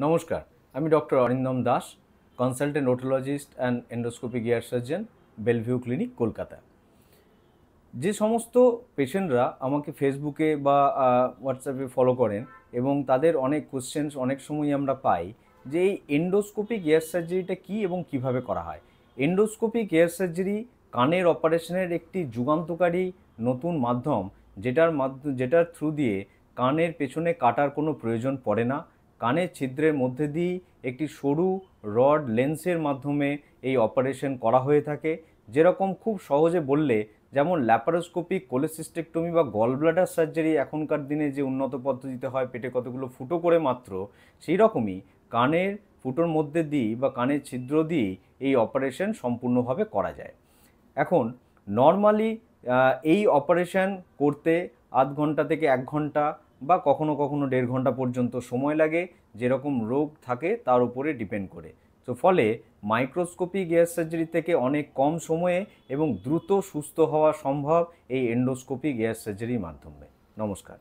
নমস্কার, আমি doctor Arindam Das, consultant otologist and endoscopic ear surgeon, Bellevue clinic, Kolkata. যে সমস্ত পেশেন্টরা আমাকে ফেসবুকে বা হোয়াটসঅ্যাপে ফলো করেন এবং তাদের অনেক কোশ্চেন্স অনেক সময় আমরা পাই যে এই এন্ডোস্কোপিক ইয়ার সার্জারিটা কী এবং কিভাবে করা হয়। এন্ডোস্কোপিক ইয়ার সার্জারি কানের অপারেশনের একটি যুগান্তকারী নতুন মাধ্যম, যেটার থ্রু দিয়ে কানের পেছনে কাটার কোনো প্রয়োজন পড়ে না। কানের ছিদ্রের মধ্যে দিয়েই একটি সরু রড লেন্সের মাধ্যমে এই অপারেশন করা হয়ে থাকে। যেরকম খুব সহজে বললে, যেমন ল্যাপারোস্কোপিক কোলেসিস্টেক্টমি বা গল ব্লাডার সার্জারি এখনকার দিনে যে উন্নত পদ্ধতিতে হয় পেটে কতগুলো ফুটো করে মাত্র, সেই রকমই কানের ফুটোর মধ্যে দিয়েই বা কানের ছিদ্র দিয়েই এই অপারেশন সম্পূর্ণভাবে করা যায়। এখন নর্মালি এই অপারেশন করতে আধ ঘন্টা থেকে 1 ঘন্টা বা কখনো কখনো 1.5 ঘন্টা পর্যন্ত সময় লাগে, যেরকম রোগ থাকে তার উপরে ডিপেন্ড করে। তো ফলে মাইক্রোস্কোপিক এয়ার সার্জারি থেকে অনেক কম সময়ে এবং দ্রুত সুস্থ হওয়া সম্ভব এই এন্ডোস্কোপিক এয়ার সার্জারির মাধ্যমে। নমস্কার।